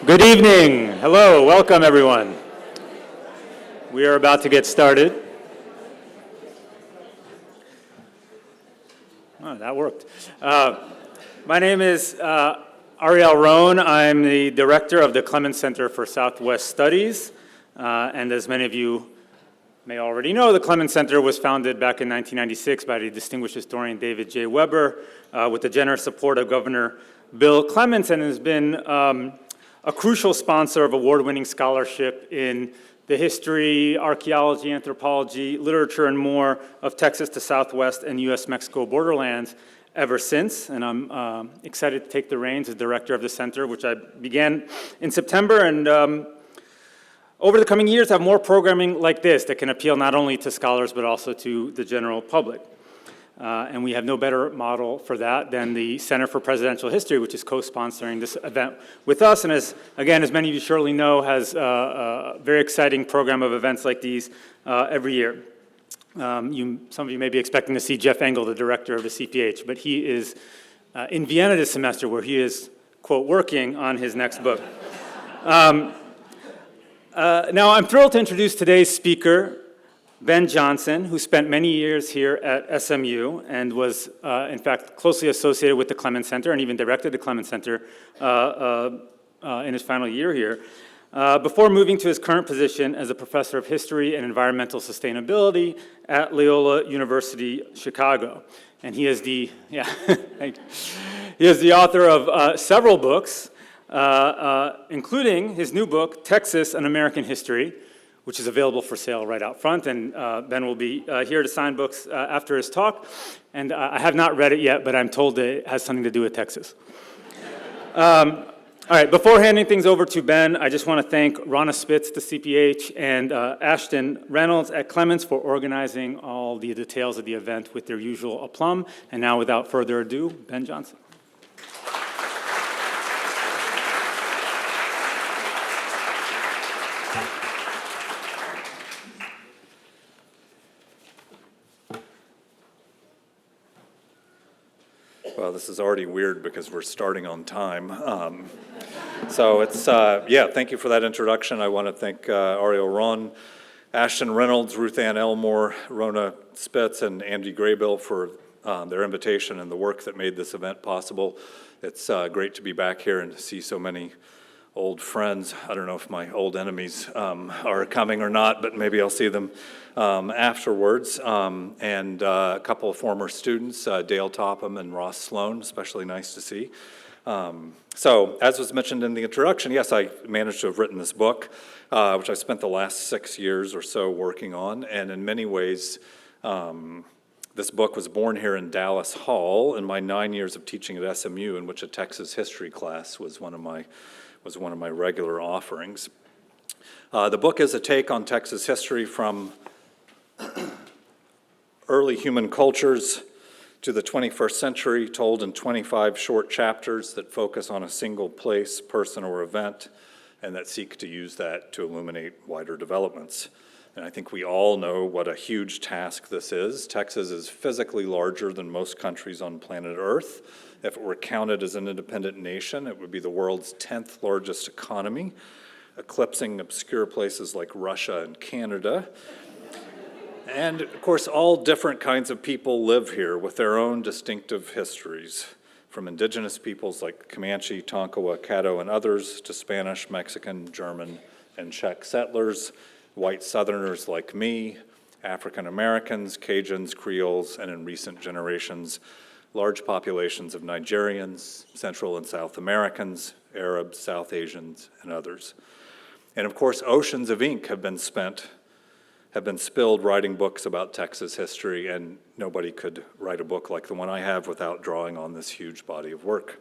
Good evening. Hello, welcome everyone. We are about to get started. Oh, that worked. My name is Ariel Rohn. I'm the director of the Clements Center for Southwest Studies. And as many of you may already know, the Clements Center was founded back in 1996 by the distinguished historian David J. Weber with the generous support of Governor Bill Clements, and has been a crucial sponsor of award-winning scholarship in the history, archaeology, anthropology, literature, and more of Texas to Southwest and U.S.-Mexico borderlands ever since. And I'm excited to take the reins as director of the center, which I began in September, and over the coming years have more programming like this that can appeal not only to scholars but also to the general public. And we have no better model for that than the Center for Presidential History, which is co-sponsoring this event with us. And as many of you surely know, has a very exciting program of events like these every year. Some of you may be expecting to see Jeff Engel, the director of the CPH, but he is in Vienna this semester, where he is, quote, working on his next book. Now, I'm thrilled to introduce today's speaker, Ben Johnson, who spent many years here at SMU and was, in fact, closely associated with the Clements Center and even directed the Clements Center in his final year here, before moving to his current position as a professor of history and environmental sustainability at Loyola University Chicago. And he is the, he is the author of several books, including his new book, Texas, An American History, which is available for sale right out front, and Ben will be here to sign books after his talk. And I have not read it yet, but I'm told it has something to do with Texas. All right, before handing things over to Ben, I just want to thank Rana Spitz, the CPH, and Ashton Reynolds at Clements for organizing all the details of the event with their usual aplomb. And now, without further ado, Ben Johnson. Well, this is already weird because we're starting on time. So it's, thank you for that introduction. I want to thank Ariel Ron, Ashton Reynolds, Ruth Ann Elmore, Rona Spitz, and Andy Graybill for their invitation and the work that made this event possible. It's great to be back here and to see so many old friends. I don't know if my old enemies are coming or not, but maybe I'll see them afterwards. And a couple of former students, Dale Topham and Ross Sloan, especially nice to see. So, as was mentioned in the introduction, yes, I managed to have written this book, which I spent the last 6 years or so working on. And in many ways, this book was born here in Dallas Hall in my 9 years of teaching at SMU, in which a Texas history class was one of my regular offerings. The book is a take on Texas history from early human cultures to the 21st century, told in 25 short chapters that focus on a single place, person, or event, and that seek to use that to illuminate wider developments. And I think we all know what a huge task this is. Texas is physically larger than most countries on planet Earth. If it were counted as an independent nation, it would be the world's 10th largest economy, eclipsing obscure places like Russia and Canada. And of course, all different kinds of people live here with their own distinctive histories, from indigenous peoples like Comanche, Tonkawa, Caddo, and others, to Spanish, Mexican, German, and Czech settlers, white Southerners like me, African Americans, Cajuns, Creoles, and in recent generations, large populations of Nigerians, Central and South Americans, Arabs, South Asians, and others. And of course, oceans of ink have been spilled writing books about Texas history, and nobody could write a book like the one I have without drawing on this huge body of work.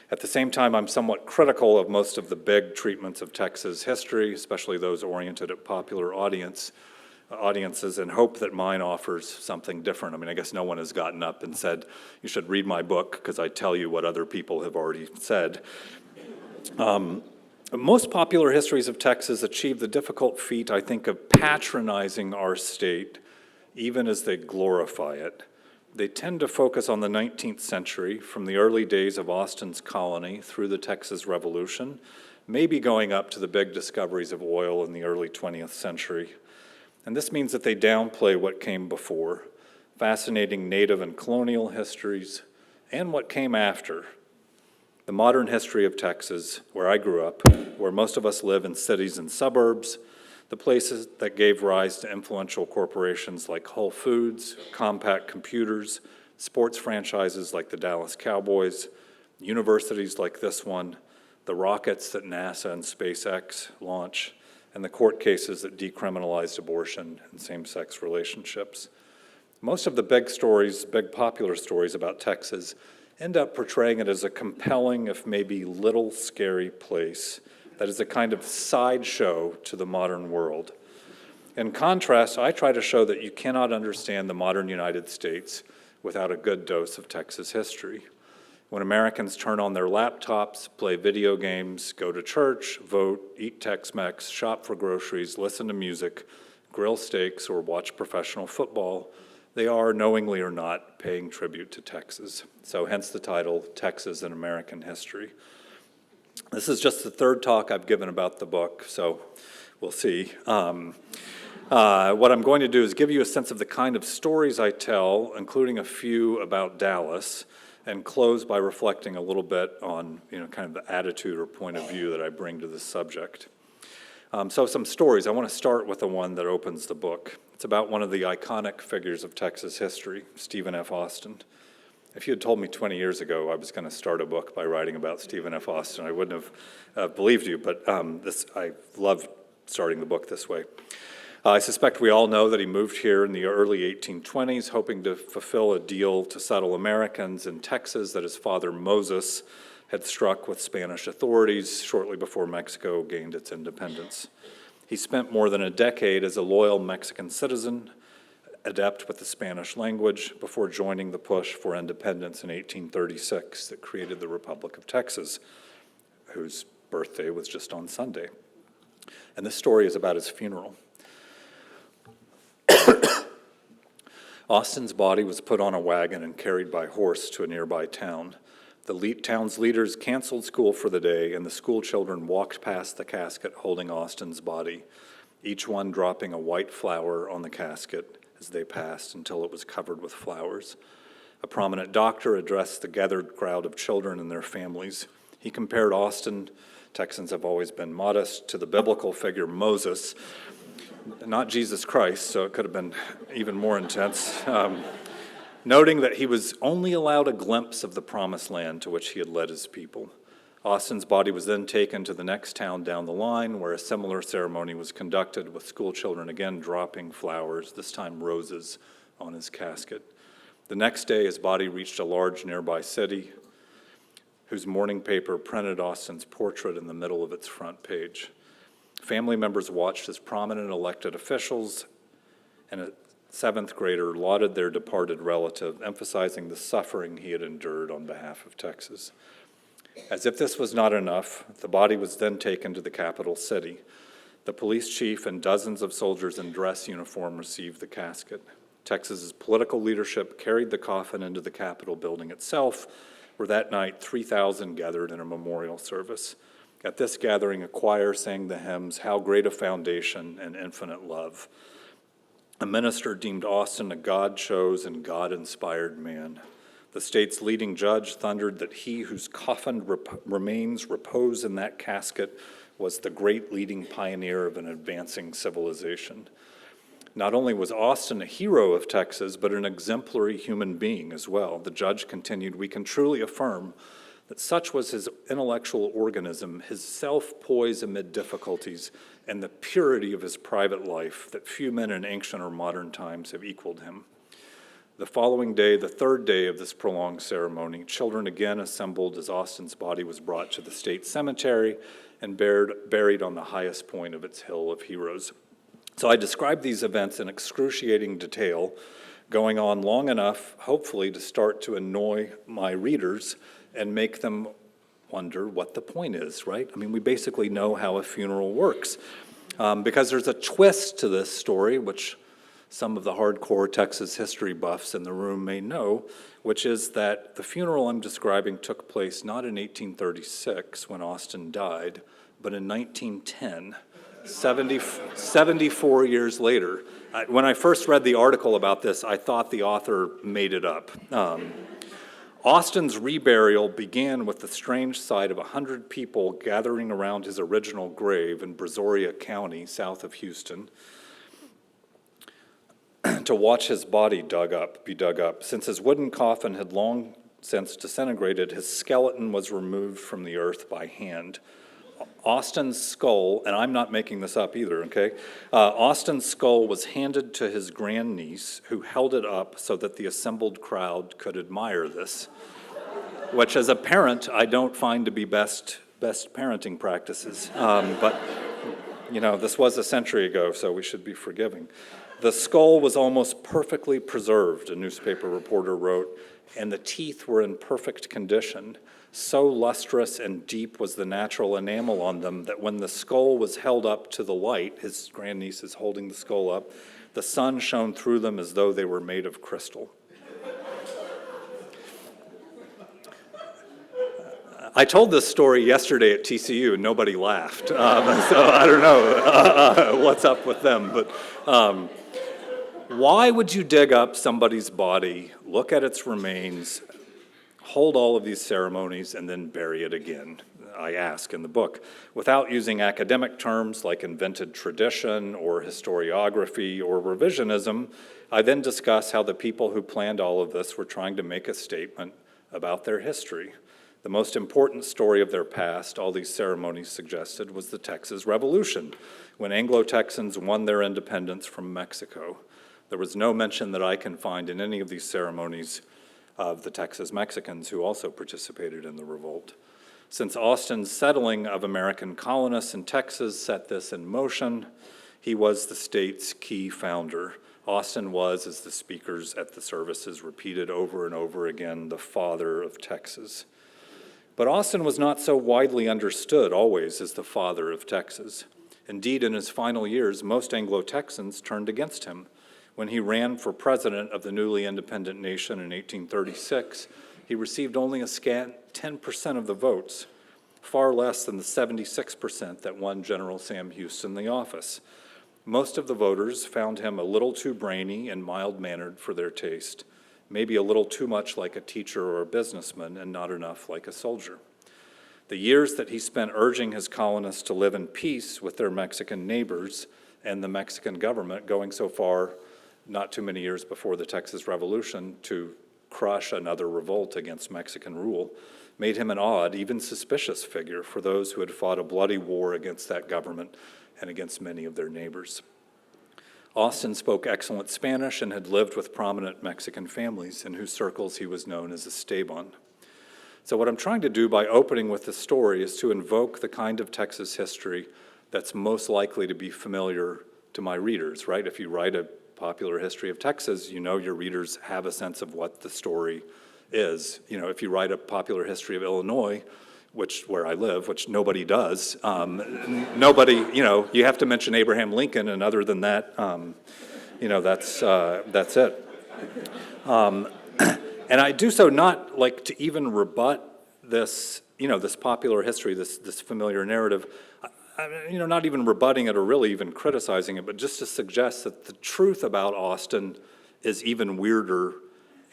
At the same time, I'm somewhat critical of most of the big treatments of Texas history, especially those oriented at popular audiences, and hope that mine offers something different. I mean, I guess no one has gotten up and said, you should read my book because I tell you what other people have already said. Most popular histories of Texas achieve the difficult feat, I think, of patronizing our state, even as they glorify it, They tend to focus on the 19th century, from the early days of Austin's colony through the Texas Revolution, maybe going up to the big discoveries of oil in the early 20th century. And this means that they downplay what came before, fascinating native and colonial histories, and what came after. The modern history of Texas, where I grew up, where most of us live in cities and suburbs, the places that gave rise to influential corporations like Whole Foods, Compaq Computers, sports franchises like the Dallas Cowboys, universities like this one, the rockets that NASA and SpaceX launch, and the court cases that decriminalized abortion and same-sex relationships. Most of the big stories, big popular stories about Texas end up portraying it as a compelling, if maybe little scary place that is a kind of sideshow to the modern world. In contrast, I try to show that you cannot understand the modern United States without a good dose of Texas history. When Americans turn on their laptops, play video games, go to church, vote, eat TexMex, shop for groceries, listen to music, grill steaks, or watch professional football, they are, knowingly or not, paying tribute to Texas. So hence the title, Texas in American History. This is just the third talk I've given about the book, so we'll see. What I'm going to do is give you a sense of the kind of stories I tell, including a few about Dallas, and close by reflecting a little bit on, kind of the attitude or point of view that I bring to this subject. So some stories. I want to start with the one that opens the book. It's about one of the iconic figures of Texas history, Stephen F. Austin. If you had told me 20 years ago I was going to start a book by writing about Stephen F. Austin, I wouldn't have believed you, but I love starting the book this way. I suspect we all know that he moved here in the early 1820s, hoping to fulfill a deal to settle Americans in Texas that his father Moses had struck with Spanish authorities shortly before Mexico gained its independence. He spent more than a decade as a loyal Mexican citizen, adept with the Spanish language, before joining the push for independence in 1836 that created the Republic of Texas, whose birthday was just on Sunday. And this story is about his funeral. Austin's body was put on a wagon and carried by horse to a nearby town. The town's leaders canceled school for the day, and the school children walked past the casket holding Austin's body, each one dropping a white flower on the casket as they passed until it was covered with flowers. A prominent doctor addressed the gathered crowd of children and their families. He compared Austin, Texans have always been modest, to the biblical figure Moses, not Jesus Christ, so it could have been even more intense, noting that he was only allowed a glimpse of the promised land to which he had led his people. Austin's body was then taken to the next town down the line, where a similar ceremony was conducted, with school children again dropping flowers, this time roses, on his casket. The next day, his body reached a large nearby city, whose morning paper printed Austin's portrait in the middle of its front page. Family members watched as prominent elected officials and a seventh grader lauded their departed relative, emphasizing the suffering he had endured on behalf of Texas. As if this was not enough, the body was then taken to the capital city. The police chief and dozens of soldiers in dress uniform received the casket. Texas's political leadership carried the coffin into the Capitol building itself, where that night 3,000 gathered in a memorial service. At this gathering, a choir sang the hymns, "How Great a Foundation and Infinite Love." A minister deemed Austin a God-chosen, God-inspired man. The state's leading judge thundered that he whose coffined remains repose in that casket was the great leading pioneer of an advancing civilization. Not only was Austin a hero of Texas, but an exemplary human being as well. The judge continued, "We can truly affirm that such was his intellectual organism, his self-poise amid difficulties, and the purity of his private life, that few men in ancient or modern times have equaled him." The following day, the third day of this prolonged ceremony, children again assembled as Austin's body was brought to the state cemetery and buried on the highest point of its hill of heroes. So I describe these events in excruciating detail, going on long enough, hopefully, to start to annoy my readers and make them wonder what the point is, right? I mean, we basically know how a funeral works. Because there's a twist to this story, which some of the hardcore Texas history buffs in the room may know, which is that the funeral I'm describing took place not in 1836 when Austin died, but in 1910, 74 years later. When I first read the article about this, I thought the author made it up. Austin's reburial began with the strange sight of 100 people gathering around his original grave in Brazoria County, south of Houston, to watch his body be dug up. Since his wooden coffin had long since disintegrated, his skeleton was removed from the earth by hand. Austin's skull, and I'm not making this up either, okay? Austin's skull was handed to his grandniece, who held it up so that the assembled crowd could admire this, which as a parent, I don't find to be best parenting practices. But, you know, this was a century ago, so we should be forgiving. The skull was almost perfectly preserved, a newspaper reporter wrote, and the teeth were in perfect condition. So lustrous and deep was the natural enamel on them that when the skull was held up to the light, his grandniece is holding the skull up, the sun shone through them as though they were made of crystal. I told this story yesterday at TCU and nobody laughed, so I don't know what's up with them. But why would you dig up somebody's body, look at its remains, hold all of these ceremonies, and then bury it again, I ask in the book, without using academic terms like invented tradition or historiography or revisionism? I then discuss how the people who planned all of this were trying to make a statement about their history. The most important story of their past, all these ceremonies suggested, was the Texas Revolution, when Anglo-Texans won their independence from Mexico. There was no mention that I can find in any of these ceremonies of the Texas Mexicans who also participated in the revolt. Since Austin's settling of American colonists in Texas set this in motion, he was the state's key founder. Austin was, as the speakers at the services repeated over and over again, the father of Texas. But Austin was not so widely understood always as the father of Texas. Indeed, in his final years, most Anglo-Texans turned against him. When he ran for president of the newly independent nation in 1836, he received only a scant 10% of the votes, far less than the 76% that won General Sam Houston the office. Most of the voters found him a little too brainy and mild-mannered for their taste, maybe a little too much like a teacher or a businessman and not enough like a soldier. The years that he spent urging his colonists to live in peace with their Mexican neighbors and the Mexican government, going so far not too many years before the Texas Revolution to crush another revolt against Mexican rule, made him an odd, even suspicious figure for those who had fought a bloody war against that government and against many of their neighbors. Austin spoke excellent Spanish and had lived with prominent Mexican families in whose circles he was known as Esteban. So what I'm trying to do by opening with this story is to invoke the kind of Texas history that's most likely to be familiar to my readers, right? If you write a popular history of Texas, you know your readers have a sense of what the story is. You know, if you write a popular history of Illinois, where I live, which nobody does, nobody, you know, you have to mention Abraham Lincoln, and other than that, you know, that's it. And I do so not like to even rebut this, you know, this popular history, this familiar narrative, you know, not even rebutting it or really even criticizing it, but just to suggest that the truth about Austin is even weirder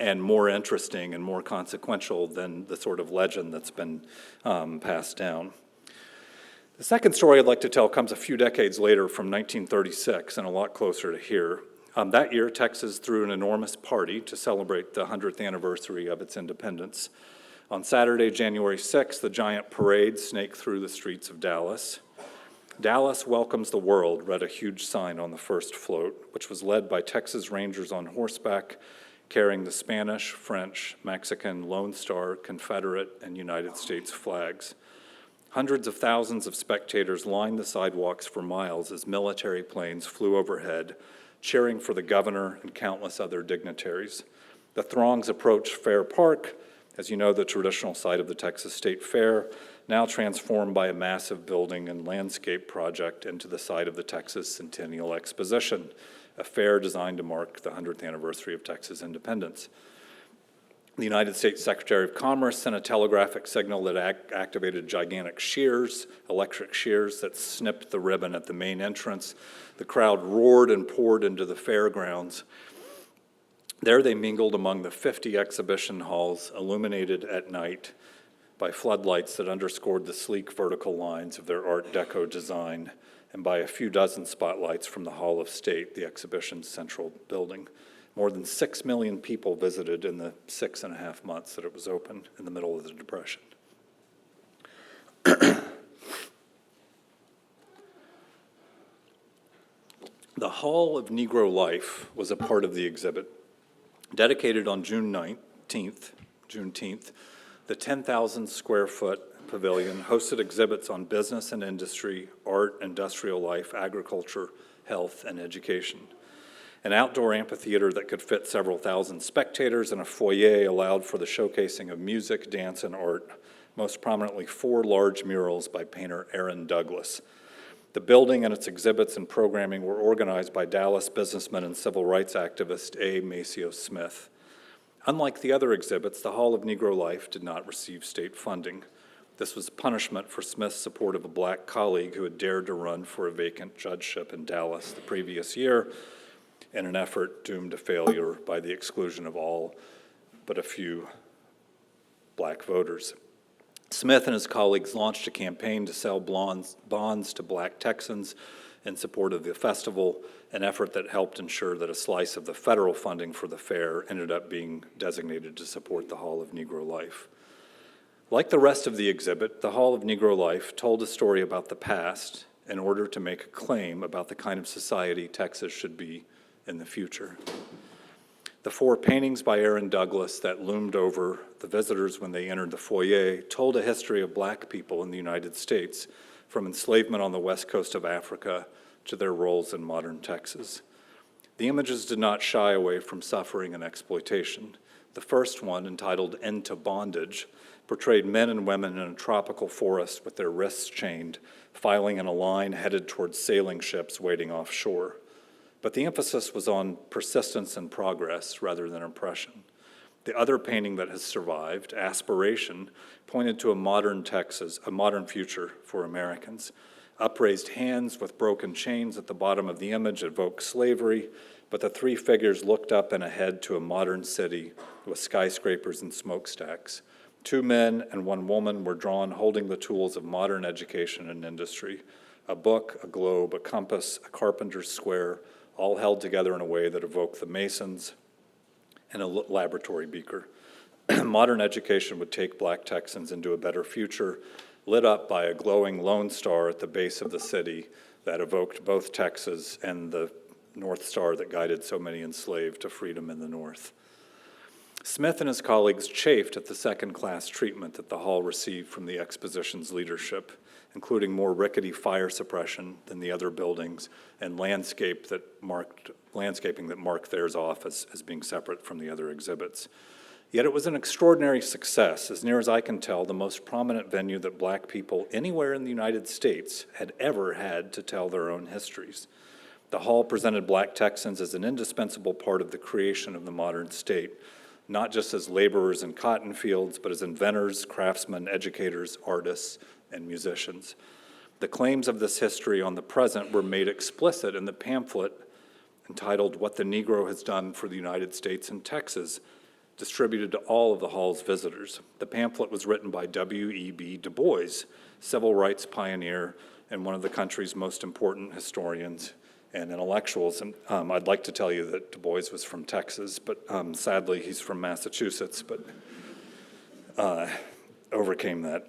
and more interesting and more consequential than the sort of legend that's been passed down. The second story I'd like to tell comes a few decades later from 1936 and a lot closer to here. That year, Texas threw an enormous party to celebrate the 100th anniversary of its independence. On Saturday, January 6th, the giant parade snaked through the streets of Dallas. Dallas welcomes the world, read a huge sign on the first float, which was led by Texas Rangers on horseback, carrying the Spanish, French, Mexican, Lone Star, Confederate, and United States flags. Hundreds of thousands of spectators lined the sidewalks for miles as military planes flew overhead, cheering for the governor and countless other dignitaries. The throngs approached Fair Park, as you know, the traditional site of the Texas State Fair, now transformed by a massive building and landscape project into the site of the Texas Centennial Exposition, a fair designed to mark the 100th anniversary of Texas independence. The United States Secretary of Commerce sent a telegraphic signal that activated gigantic shears, electric shears that snipped the ribbon at the main entrance. The crowd roared and poured into the fairgrounds. There they mingled among the 50 exhibition halls illuminated at night by floodlights that underscored the sleek vertical lines of their Art Deco design, and by a few dozen spotlights from the Hall of State, the exhibition's central building. More than 6 million people visited in the 6.5 months that it was open in the middle of the Depression. The Hall of Negro Life was a part of the exhibit. Dedicated on Juneteenth, the 10,000 square foot pavilion hosted exhibits on business and industry, art, industrial life, agriculture, health, and education. An outdoor amphitheater that could fit several thousand spectators and a foyer allowed for the showcasing of music, dance, and art, most prominently 4 large murals by painter Aaron Douglas. The building and its exhibits and programming were organized by Dallas businessman and civil rights activist A. Maceo Smith. Unlike the other exhibits, the Hall of Negro Life did not receive state funding. This was punishment for Smith's support of a black colleague who had dared to run for a vacant judgeship in Dallas the previous year, in an effort doomed to failure by the exclusion of all but a few black voters. Smith and his colleagues launched a campaign to sell bonds to black Texans in support of the festival, an effort that helped ensure that a slice of the federal funding for the fair ended up being designated to support the Hall of Negro Life. Like the rest of the exhibit, the Hall of Negro Life told a story about the past in order to make a claim about the kind of society Texas should be in the future. The 4 paintings by Aaron Douglas that loomed over the visitors when they entered the foyer told a history of black people in the United States, from enslavement on the west coast of Africa to their roles in modern Texas. The images did not shy away from suffering and exploitation. The first one, entitled End to Bondage, portrayed men and women in a tropical forest with their wrists chained, filing in a line headed towards sailing ships waiting offshore. But the emphasis was on persistence and progress rather than oppression. The other painting that has survived, Aspiration, pointed to a modern Texas, a modern future for Americans. Upraised hands with broken chains at the bottom of the image evoke slavery, but the 3 figures looked up and ahead to a modern city with skyscrapers and smokestacks. 2 men and 1 woman were drawn holding the tools of modern education and industry, a book, a globe, a compass, a carpenter's square, all held together in a way that evoked the Masons and a laboratory beaker. Modern education would take black Texans into a better future, lit up by a glowing lone star at the base of the city that evoked both Texas and the North Star that guided so many enslaved to freedom in the North. Smith and his colleagues chafed at the second-class treatment that the hall received from the exposition's leadership, including more rickety fire suppression than the other buildings and landscaping that marked theirs off as being separate from the other exhibits. Yet it was an extraordinary success, as near as I can tell, the most prominent venue that black people anywhere in the United States had ever had to tell their own histories. The hall presented black Texans as an indispensable part of the creation of the modern state, not just as laborers in cotton fields, but as inventors, craftsmen, educators, artists, and musicians. The claims of this history on the present were made explicit in the pamphlet entitled What the Negro Has Done for the United States and Texas, distributed to all of the hall's visitors. The pamphlet was written by W.E.B. Du Bois, civil rights pioneer and one of the country's most important historians and intellectuals. And I'd like to tell you that Du Bois was from Texas, but sadly he's from Massachusetts, but overcame that.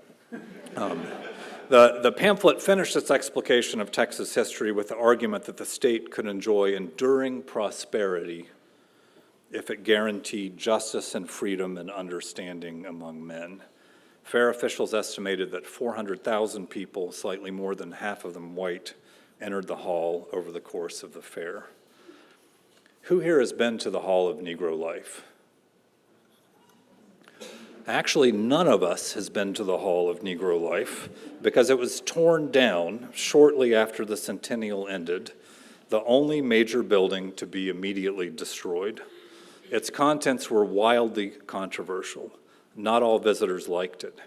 The pamphlet finished its explication of Texas history with the argument that the state could enjoy enduring prosperity if it guaranteed justice and freedom and understanding among men. Fair officials estimated that 400,000 people, slightly more than half of them white, entered the hall over the course of the fair. Who here has been to the Hall of Negro Life? Actually, none of us has been to the Hall of Negro Life because it was torn down shortly after the centennial ended. the only major building to be immediately destroyed. Its contents were wildly controversial. Not all visitors liked it.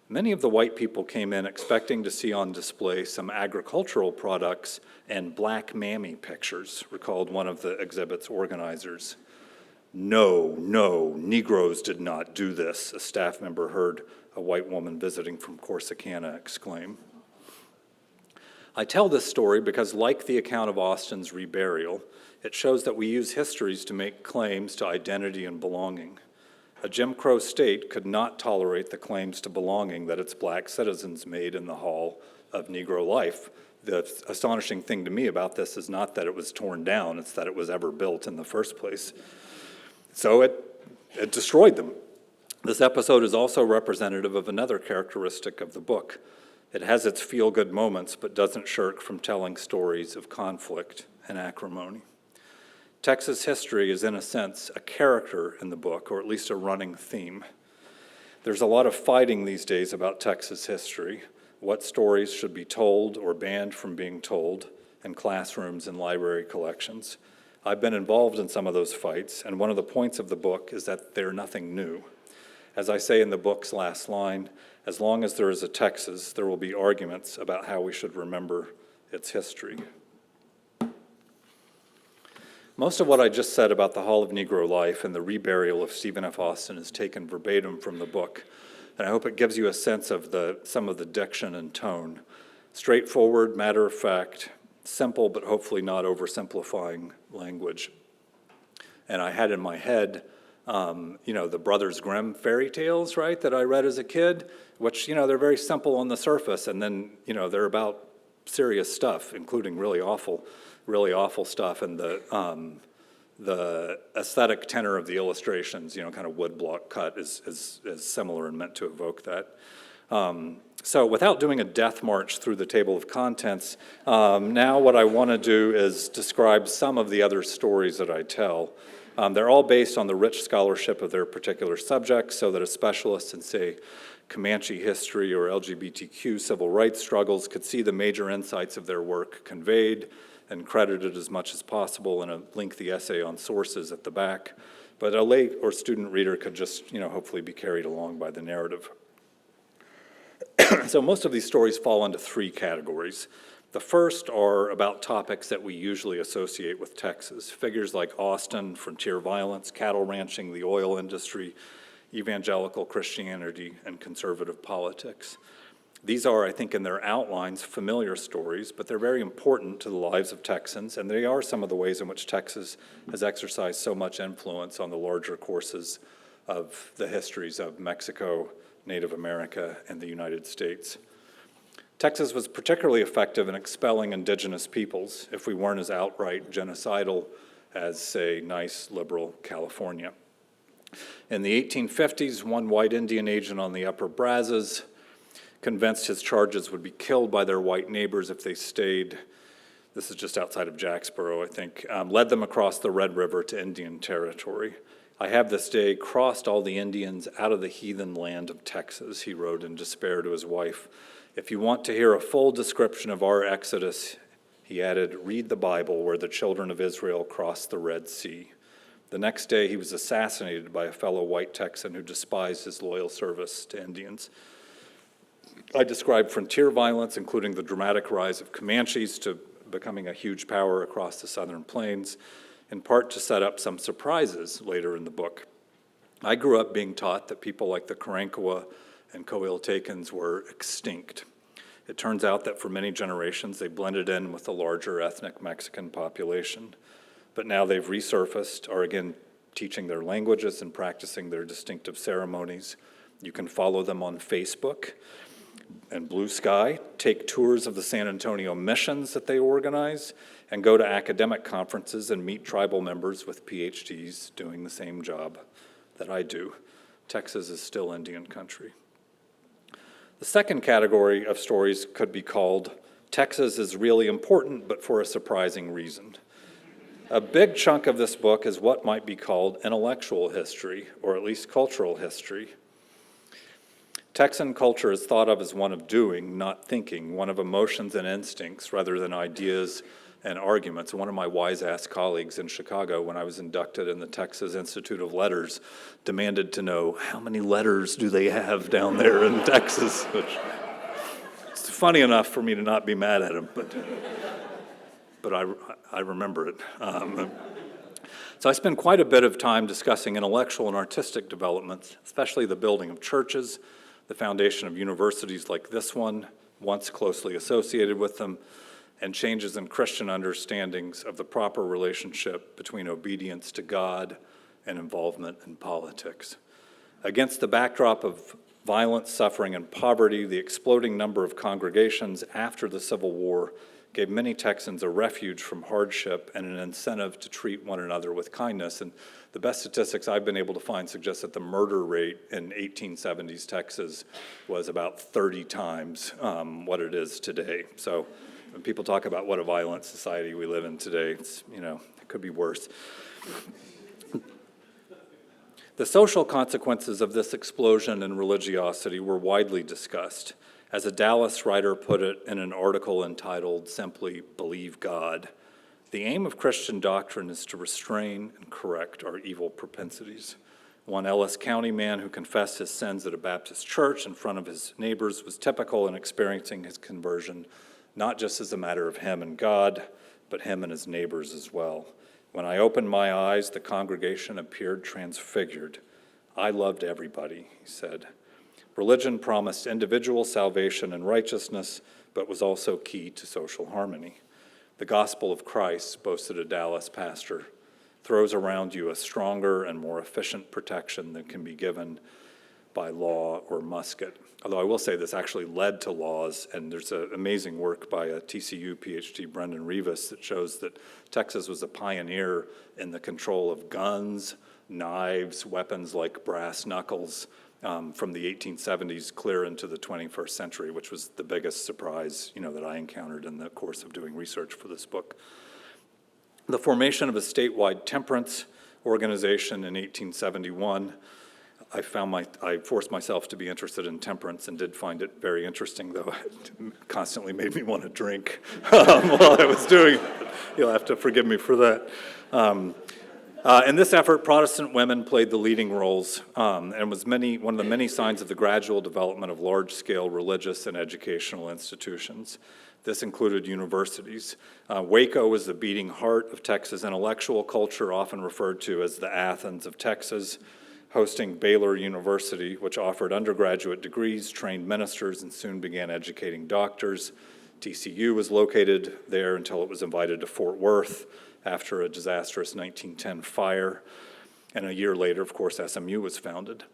Many of the white people came in expecting to see on display some agricultural products and black mammy pictures, recalled one of the exhibit's organizers. No, Negroes did not do this, a staff member heard a white woman visiting from Corsicana exclaim. I tell this story because, like the account of Austin's reburial, it shows that we use histories to make claims to identity and belonging. A Jim Crow state could not tolerate the claims to belonging that its black citizens made in the hall of Negro life. The astonishing thing to me about this is not that it was torn down, it's that it was ever built in the first place. So it destroyed them. This episode is also representative of another characteristic of the book. It has its feel-good moments, but doesn't shirk from telling stories of conflict and acrimony. Texas history is, in a sense, a character in the book, or at least a running theme. There's a lot of fighting these days about Texas history, what stories should be told or banned from being told in classrooms and library collections. I've been involved in some of those fights, and one of the points of the book is that they're nothing new. As I say in the book's last line, as long as there is a Texas, there will be arguments about how we should remember its history. Most of what I just said about the Hall of Negro Life and the reburial of Stephen F. Austin is taken verbatim from the book, and I hope it gives you a sense of some of the diction and tone. Straightforward, matter-of-fact, simple but hopefully not oversimplifying language. And I had in my head, the Brothers Grimm fairy tales, right, that I read as a kid, which, they're very simple on the surface, and then, they're about serious stuff, including really awful stuff, and the aesthetic tenor of the illustrations, kind of woodblock cut is similar and meant to evoke that. So without doing a death march through the table of contents, now what I want to do is describe some of the other stories that I tell. They're all based on the rich scholarship of their particular subjects, so that a specialist in, say, Comanche history or LGBTQ civil rights struggles could see the major insights of their work conveyed and credited as much as possible in a lengthy essay on sources at the back. But a lay or student reader could just, hopefully be carried along by the narrative. So most of these stories fall into three categories. The first are about topics that we usually associate with Texas, figures like Austin, frontier violence, cattle ranching, the oil industry, evangelical Christianity, and conservative politics. These are, I think, in their outlines, familiar stories, but they're very important to the lives of Texans, and they are some of the ways in which Texas has exercised so much influence on the larger courses of the histories of Mexico, Native America, and the United States. Texas was particularly effective in expelling indigenous peoples if we weren't as outright genocidal as, say, nice, liberal California. In the 1850s, one white Indian agent on the Upper Brazos convinced his charges would be killed by their white neighbors if they stayed, this is just outside of Jacksboro, I think, led them across the Red River to Indian territory. I have this day crossed all the Indians out of the heathen land of Texas, he wrote in despair to his wife. If you want to hear a full description of our exodus, he added, read the Bible where the children of Israel crossed the Red Sea. The next day he was assassinated by a fellow white Texan who despised his loyal service to Indians. I described frontier violence, including the dramatic rise of Comanches to becoming a huge power across the southern plains, in part to set up some surprises later in the book. I grew up being taught that people like the Karankawa and Coyotekans were extinct. It turns out that for many generations they blended in with the larger ethnic Mexican population, but now they've resurfaced, are again teaching their languages and practicing their distinctive ceremonies. You can follow them on Facebook and Blue Sky, take tours of the San Antonio missions that they organize, and go to academic conferences and meet tribal members with PhDs doing the same job that I do. Texas is still Indian country. The second category of stories could be called Texas is really important, but for a surprising reason. A big chunk of this book is what might be called intellectual history, or at least cultural history. Texan culture is thought of as one of doing, not thinking, one of emotions and instincts rather than ideas and arguments. One of my wise-ass colleagues in Chicago, when I was inducted in the Texas Institute of Letters, demanded to know how many letters do they have down there in Texas, which it's funny enough for me to not be mad at him, but I remember it. So I spend quite a bit of time discussing intellectual and artistic developments, especially the building of churches, the foundation of universities like this one, once closely associated with them, and changes in Christian understandings of the proper relationship between obedience to God and involvement in politics. Against the backdrop of violence, suffering, and poverty, the exploding number of congregations after the Civil War gave many Texans a refuge from hardship and an incentive to treat one another with kindness. And the best statistics I've been able to find suggest that the murder rate in 1870s Texas was about 30 times what it is today. So when people talk about what a violent society we live in today, it's, it could be worse. The social consequences of this explosion in religiosity were widely discussed. As a Dallas writer put it in an article entitled simply, "Believe God," the aim of Christian doctrine is to restrain and correct our evil propensities. One Ellis County man who confessed his sins at a Baptist church in front of his neighbors was typical in experiencing his conversion, not just as a matter of him and God, but him and his neighbors as well. When I opened my eyes, the congregation appeared transfigured. I loved everybody, he said. Religion promised individual salvation and righteousness, but was also key to social harmony. The gospel of Christ, boasted a Dallas pastor, throws around you a stronger and more efficient protection than can be given by law or musket. Although I will say this actually led to laws, and there's an amazing work by a TCU PhD, Brendan Rivas, that shows that Texas was a pioneer in the control of guns, knives, weapons like brass knuckles, from the 1870s clear into the 21st century, which was the biggest surprise, that I encountered in the course of doing research for this book. The formation of a statewide temperance organization in 1871, I forced myself to be interested in temperance and did find it very interesting, though it constantly made me want to drink while I was doing it. You'll have to forgive me for that. In this effort, Protestant women played the leading roles and was one of the many signs of the gradual development of large-scale religious and educational institutions. This included universities. Waco was the beating heart of Texas intellectual culture, often referred to as the Athens of Texas, hosting Baylor University, which offered undergraduate degrees, trained ministers, and soon began educating doctors. TCU was located there until it was invited to Fort Worth after a disastrous 1910 fire. And a year later, of course, SMU was founded.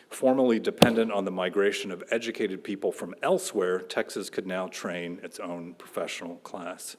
Formerly dependent on the migration of educated people from elsewhere, Texas could now train its own professional class.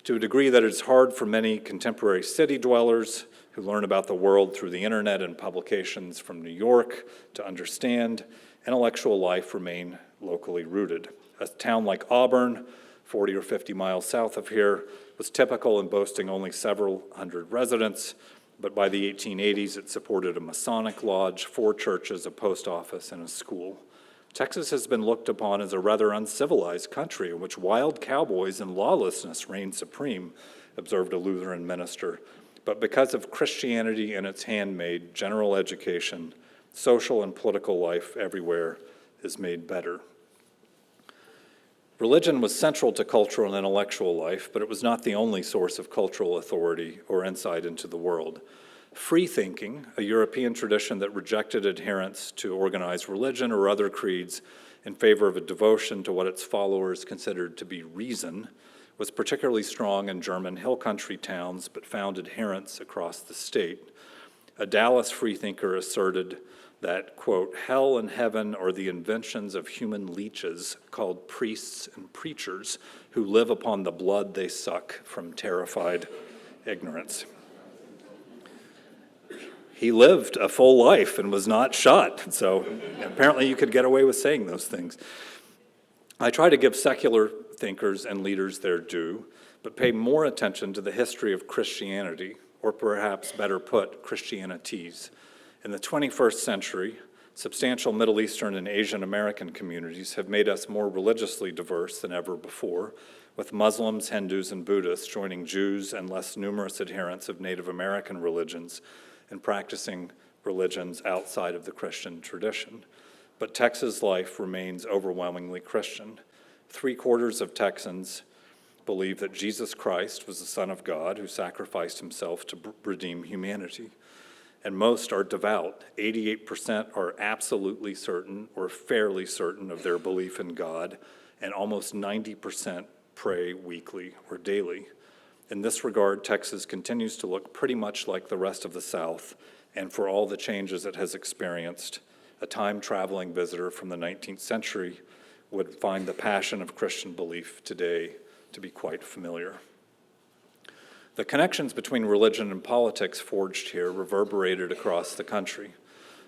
To a degree that is hard for many contemporary city dwellers who learn about the world through the internet and publications from New York to understand, intellectual life remained locally rooted. A town like Auburn, 40 or 50 miles south of here, was typical in boasting only several hundred residents, but by the 1880s it supported a Masonic lodge, 4 churches, a post office, and a school. Texas has been looked upon as a rather uncivilized country in which wild cowboys and lawlessness reign supreme, observed a Lutheran minister. But because of Christianity and its handmaid, general education, social and political life everywhere is made better. Religion was central to cultural and intellectual life, but it was not the only source of cultural authority or insight into the world. Freethinking, a European tradition that rejected adherence to organized religion or other creeds in favor of a devotion to what its followers considered to be reason, was particularly strong in German hill country towns, but found adherents across the state. A Dallas freethinker asserted that, quote, hell and heaven are the inventions of human leeches called priests and preachers who live upon the blood they suck from terrified ignorance. He lived a full life and was not shot, so apparently you could get away with saying those things. I try to give secular thinkers and leaders their due, but pay more attention to the history of Christianity, or perhaps better put, Christianities. In the 21st century, substantial Middle Eastern and Asian American communities have made us more religiously diverse than ever before, with Muslims, Hindus, and Buddhists joining Jews and less numerous adherents of Native American religions in practicing religions outside of the Christian tradition. But Texas life remains overwhelmingly Christian. 3/4 of Texans believe that Jesus Christ was the Son of God who sacrificed himself to redeem humanity. And most are devout. 88% are absolutely certain or fairly certain of their belief in God, and almost 90% pray weekly or daily. In this regard, Texas continues to look pretty much like the rest of the South, and for all the changes it has experienced, a time-traveling visitor from the 19th century would find the passion of Christian belief today to be quite familiar. The connections between religion and politics forged here reverberated across the country.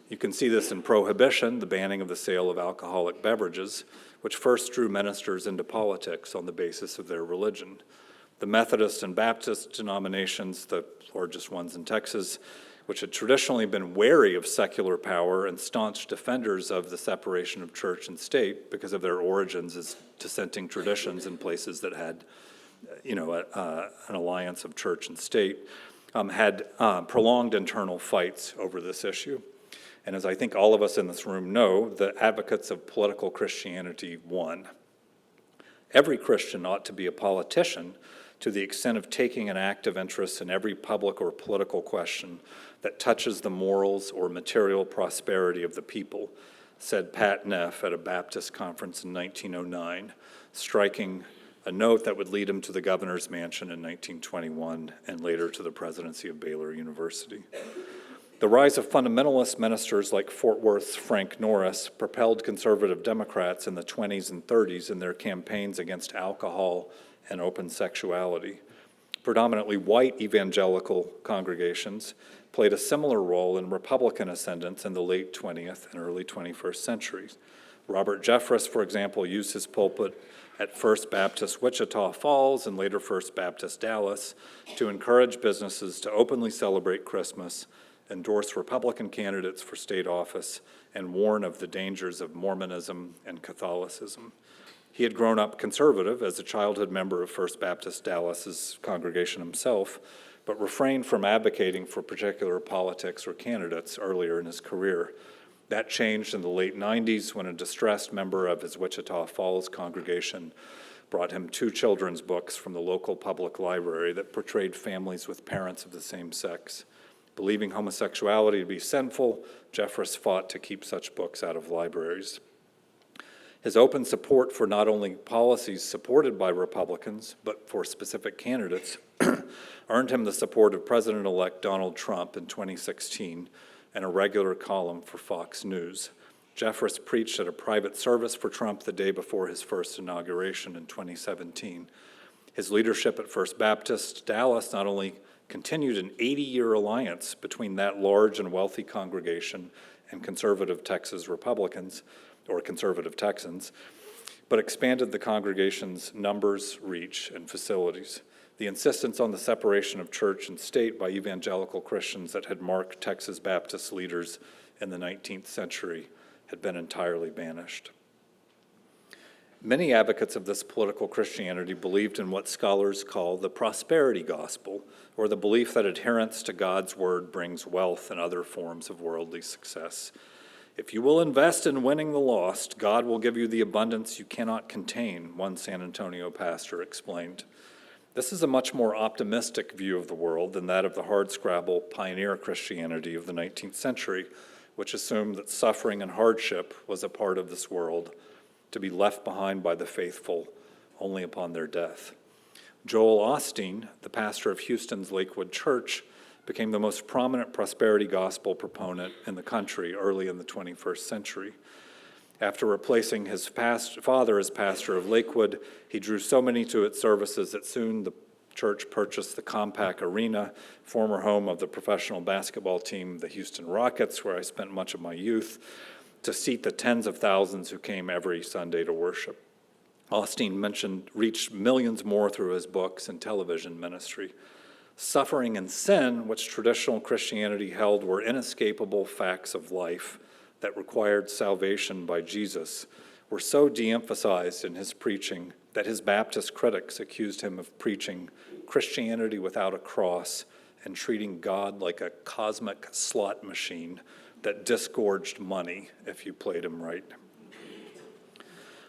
You can see this in Prohibition, the banning of the sale of alcoholic beverages, which first drew ministers into politics on the basis of their religion. The Methodist and Baptist denominations, the largest ones in Texas, which had traditionally been wary of secular power and staunch defenders of the separation of church and state because of their origins as dissenting traditions in places that had an alliance of church and state, had prolonged internal fights over this issue. And as I think all of us in this room know, the advocates of political Christianity won. Every Christian ought to be a politician to the extent of taking an active interest in every public or political question that touches the morals or material prosperity of the people, said Pat Neff at a Baptist conference in 1909, striking a note that would lead him to the governor's mansion in 1921 and later to the presidency of Baylor University. The rise of fundamentalist ministers like Fort Worth's Frank Norris propelled conservative Democrats in the 20s and 30s in their campaigns against alcohol and open sexuality. Predominantly white evangelical congregations played a similar role in Republican ascendance in the late 20th and early 21st centuries. Robert Jeffress, for example, used his pulpit at First Baptist Wichita Falls and later First Baptist Dallas to encourage businesses to openly celebrate Christmas, endorse Republican candidates for state office, and warn of the dangers of Mormonism and Catholicism. He had grown up conservative as a childhood member of First Baptist Dallas's congregation himself, but refrained from advocating for particular politics or candidates earlier in his career. That changed in the late 90s when a distressed member of his Wichita Falls congregation brought him 2 children's books from the local public library that portrayed families with parents of the same sex. Believing homosexuality to be sinful, Jeffress fought to keep such books out of libraries. His open support for not only policies supported by Republicans, but for specific candidates, earned him the support of President-elect Donald Trump in 2016 and a regular column for Fox News. Jeffress preached at a private service for Trump the day before his first inauguration in 2017. His leadership at First Baptist Dallas not only continued an 80-year alliance between that large and wealthy congregation and conservative Texas Republicans, or conservative Texans, but expanded the congregation's numbers, reach, and facilities. The insistence on the separation of church and state by evangelical Christians that had marked Texas Baptist leaders in the 19th century had been entirely banished. Many advocates of this political Christianity believed in what scholars call the prosperity gospel, or the belief that adherence to God's word brings wealth and other forms of worldly success. If you will invest in winning the lost, God will give you the abundance you cannot contain, one San Antonio pastor explained. This is a much more optimistic view of the world than that of the hardscrabble pioneer Christianity of the 19th century, which assumed that suffering and hardship was a part of this world, to be left behind by the faithful only upon their death. Joel Osteen, the pastor of Houston's Lakewood Church, became the most prominent prosperity gospel proponent in the country early in the 21st century. After replacing his father as pastor of Lakewood, he drew so many to its services that soon the church purchased the Compaq Arena, former home of the professional basketball team, the Houston Rockets, where I spent much of my youth, to seat the tens of thousands who came every Sunday to worship. Osteen reached millions more through his books and television ministry. Suffering and sin, which traditional Christianity held were inescapable facts of life that required salvation by Jesus, were so de-emphasized in his preaching that his Baptist critics accused him of preaching Christianity without a cross and treating God like a cosmic slot machine that disgorged money if you played him right.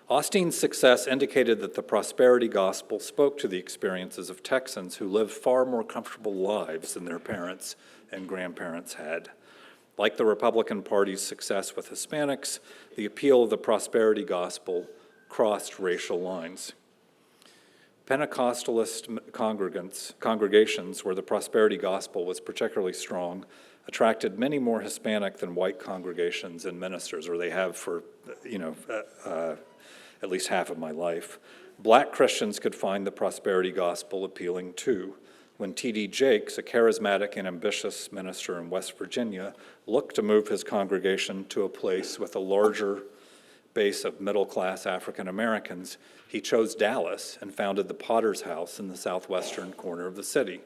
Austeen's success indicated that the prosperity gospel spoke to the experiences of Texans who lived far more comfortable lives than their parents and grandparents had. Like the Republican Party's success with Hispanics, the appeal of the prosperity gospel crossed racial lines. Pentecostalist congregations where the prosperity gospel was particularly strong attracted many more Hispanic than white congregations and ministers, or they have for, at least half of my life. Black Christians could find the prosperity gospel appealing too. When T.D. Jakes, a charismatic and ambitious minister in West Virginia, looked to move his congregation to a place with a larger base of middle-class African Americans, he chose Dallas and founded the Potter's House in the southwestern corner of the city.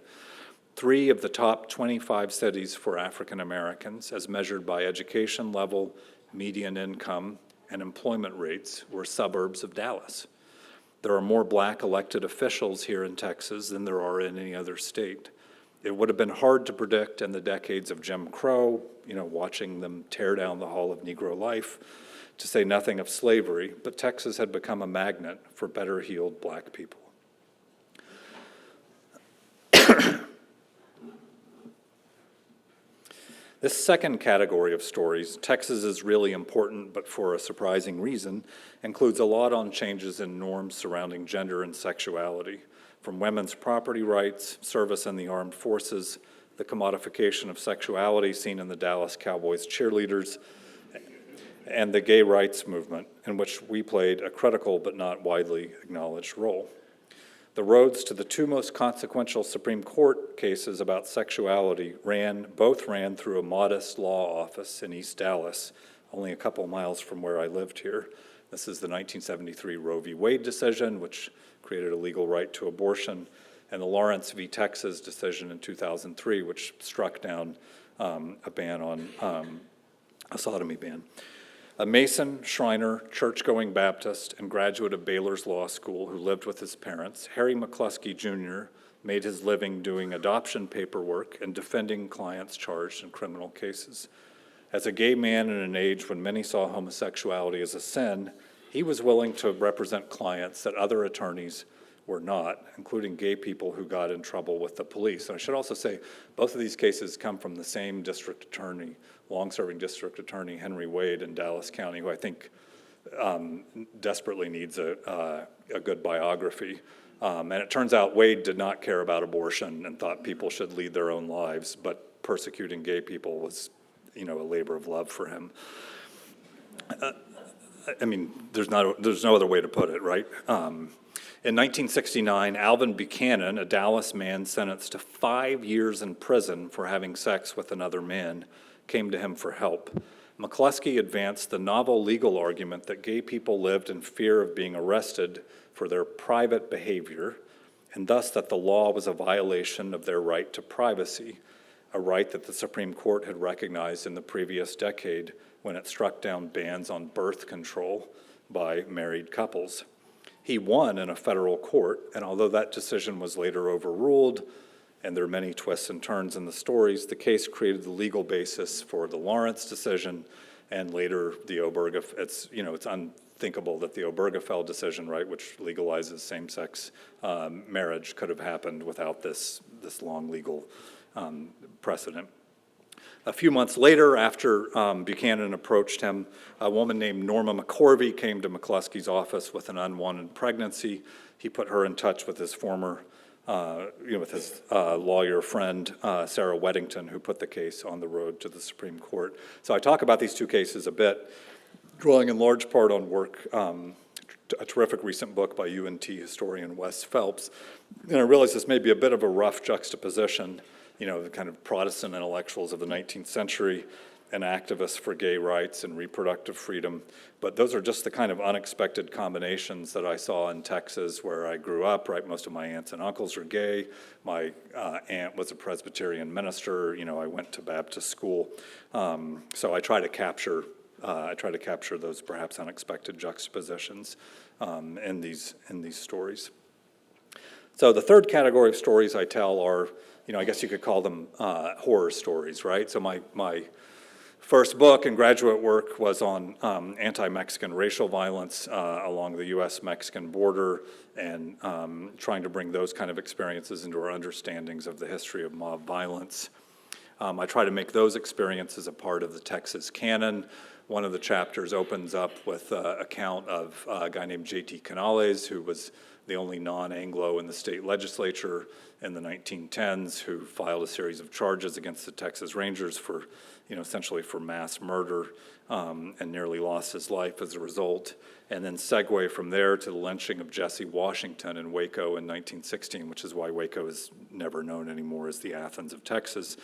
3 of the top 25 cities for African Americans, as measured by education level, median income, and employment rates, were suburbs of Dallas. There are more black elected officials here in Texas than there are in any other state. It would have been hard to predict in the decades of Jim Crow, watching them tear down the Hall of Negro life, to say nothing of slavery, but Texas had become a magnet for better-heeled black people. This second category of stories, Texas is really important, but for a surprising reason, includes a lot on changes in norms surrounding gender and sexuality, from women's property rights, service in the armed forces, the commodification of sexuality seen in the Dallas Cowboys cheerleaders, and the gay rights movement, in which we played a critical but not widely acknowledged role. The roads to the 2 most consequential Supreme Court cases about sexuality both ran through a modest law office in East Dallas, only a couple miles from where I lived here. This is the 1973 Roe v. Wade decision, which created a legal right to abortion, and the Lawrence v. Texas decision in 2003, which struck down a ban on a sodomy ban. A Mason, Shriner, church-going Baptist, and graduate of Baylor's Law School who lived with his parents, Harry McCluskey Jr. made his living doing adoption paperwork and defending clients charged in criminal cases. As a gay man in an age when many saw homosexuality as a sin, he was willing to represent clients that other attorneys were not, including gay people who got in trouble with the police. And I should also say, both of these cases come from the same district attorney, long-serving district attorney Henry Wade in Dallas County, who I think desperately needs a good biography. And it turns out Wade did not care about abortion and thought people should lead their own lives, but persecuting gay people was, a labor of love for him. There's no other way to put it, right? In 1969, Alvin Buchanan, a Dallas man sentenced to 5 years in prison for having sex with another man, came to him for help. McCluskey advanced the novel legal argument that gay people lived in fear of being arrested for their private behavior, and thus that the law was a violation of their right to privacy, a right that the Supreme Court had recognized in the previous decade when it struck down bans on birth control by married couples. He won in a federal court, and although that decision was later overruled, and there are many twists and turns in the stories, the case created the legal basis for the Lawrence decision, and later the Obergefell. It's unthinkable that the Obergefell decision, right, which legalizes same-sex marriage, could have happened without this long legal precedent. A few months later, after Buchanan approached him, a woman named Norma McCorvey came to McCluskey's office with an unwanted pregnancy. He put her in touch with his former, with his lawyer friend, Sarah Weddington, who put the case on the road to the Supreme Court. So I talk about these 2 cases a bit, drawing in large part on work, a terrific recent book by UNT historian Wes Phelps. And I realize this may be a bit of a rough juxtaposition, the kind of Protestant intellectuals of the 19th century and activists for gay rights and reproductive freedom. But those are just the kind of unexpected combinations that I saw in Texas where I grew up, right? Most of my aunts and uncles are gay. My aunt was a Presbyterian minister. I went to Baptist school. So I try to capture I try to capture those perhaps unexpected juxtapositions in these stories. So the third category of stories I tell are, I guess you could call them horror stories, right? So my first book and graduate work was on anti-Mexican racial violence along the U.S.-Mexican border, and trying to bring those kind of experiences into our understandings of the history of mob violence. I try to make those experiences a part of the Texas canon. One of the chapters opens up with an account of a guy named J.T. Canales, who was the only non-Anglo in the state legislature in the 1910s, who filed a series of charges against the Texas Rangers for, essentially for mass murder, and nearly lost his life as a result. And then segue from there to the lynching of Jesse Washington in Waco in 1916, which is why Waco is never known anymore as the Athens of Texas.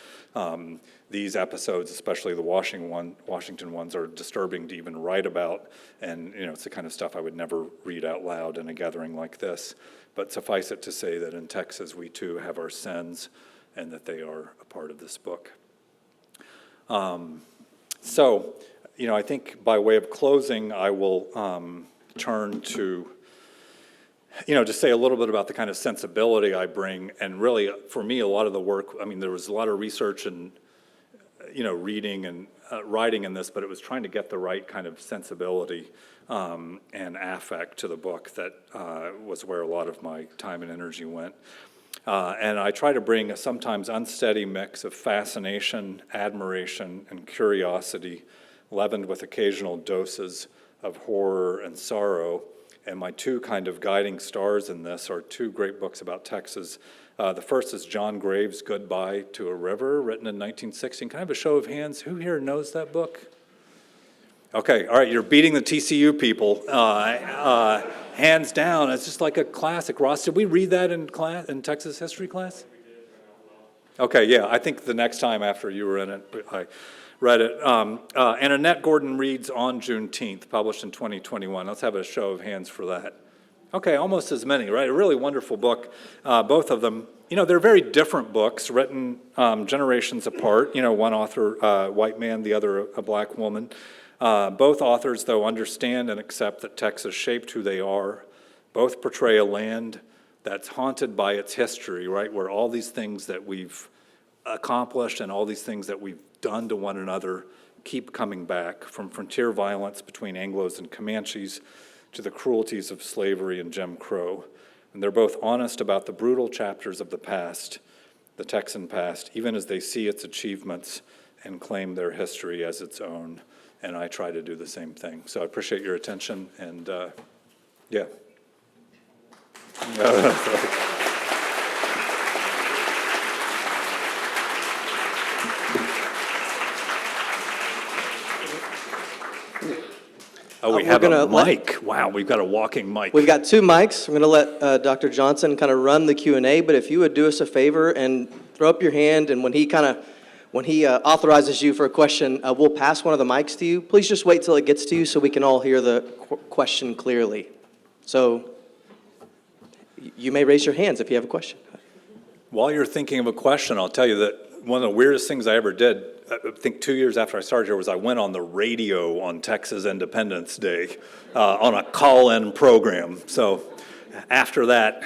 These episodes, especially the Washington ones, are disturbing to even write about, and it's the kind of stuff I would never read out loud in a gathering like this. But suffice it to say that in Texas we too have our sins, and that they are a part of this book. So, I think by way of closing, I will turn to, just say a little bit about the kind of sensibility I bring. And really, for me, a lot of the work, there was a lot of research and, reading and writing in this, but it was trying to get the right kind of sensibility and affect to the book that was where a lot of my time and energy went. And I try to bring a sometimes unsteady mix of fascination, admiration, and curiosity, leavened with occasional doses of horror and sorrow. And my two kind of guiding stars in this are two great books about Texas. The first is John Graves' Goodbye to a River, written in 1916. Can I have a show of hands? Who here knows that book? Okay, all right, you're beating the TCU people. Hands down, it's just like a classic. Ross, did we read that in Texas history class? Okay, yeah, I think the next time after you were in it, I read it. And Annette Gordon Reed's On Juneteenth, published in 2021. Let's have a show of hands for that. Okay, almost as many, right? A really wonderful book, both of them. They're very different books, written generations apart. One author, white man, the other, a black woman. Both authors, though, understand and accept that Texas shaped who they are. Both portray a land that's haunted by its history, right, where all these things that we've accomplished and all these things that we've done to one another keep coming back, from frontier violence between Anglos and Comanches to the cruelties of slavery and Jim Crow. And they're both honest about the brutal chapters of the past, the Texan past, even as they see its achievements and claim their history as its own. And I try to do the same thing. So I appreciate your attention, and yeah. Oh, we have a mic. Wow, we've got a walking mic. We've got two mics. I'm going to let Dr. Johnson kind of run the Q&A, but if you would do us a favor and throw up your hand, and when he authorizes you for a question, we'll pass one of the mics to you. Please just wait till it gets to you so we can all hear the question clearly. So you may raise your hands if you have a question. While you're thinking of a question, I'll tell you that one of the weirdest things I ever did, I think 2 years after I started here, was I went on the radio on Texas Independence Day on a call-in program. So after that,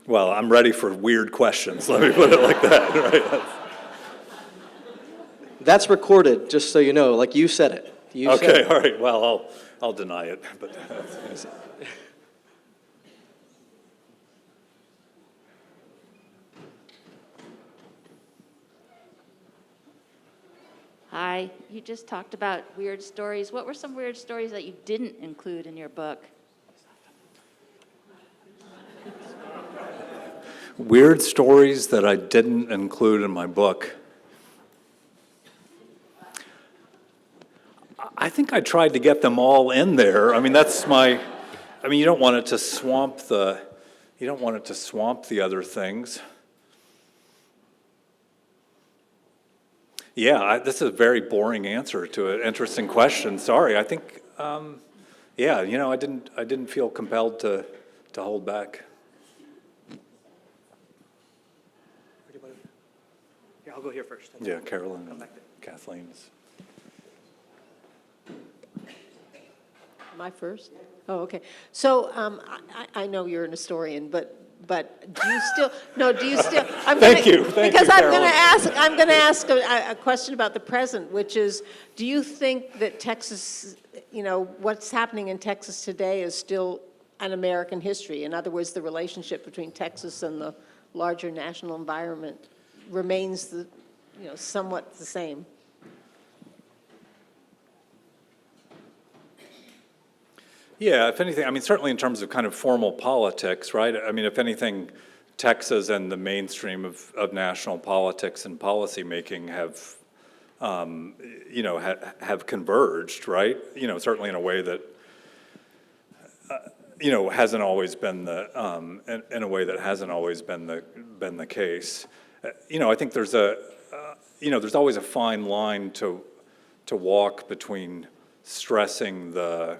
well, I'm ready for weird questions. Let me put it like that. Right? That's recorded, just so you know, like you said it. Okay, all right. Well, I'll deny it. But Hi, you just talked about weird stories. What were some weird stories that you didn't include in your book? weird stories that I didn't include in my book. I think I tried to get them all in there. You don't want it to swamp the other things. Yeah, this is a very boring answer to an interesting question. Sorry, I think, I didn't feel compelled to hold back. Here, I'll go here first. Yeah, Carolyn and Kathleen. Am I first? Oh, okay. So I know you're an historian, but do you still, no, do you still? Thank you, Because I'm going Carolyn. to ask a question about the present, which is, do you think that Texas, what's happening in Texas today is still an American history? In other words, the relationship between Texas and the larger national environment remains somewhat the same? Yeah, if anything, I mean, certainly in terms of kind of formal politics, right? I mean, if anything, Texas and the mainstream of national politics and policymaking have, have converged, right? Certainly in a way that, hasn't always been in a way that hasn't always been the case. I think there's there's always a fine line to walk between stressing the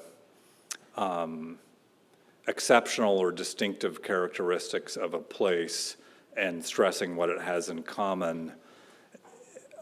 exceptional or distinctive characteristics of a place and stressing what it has in common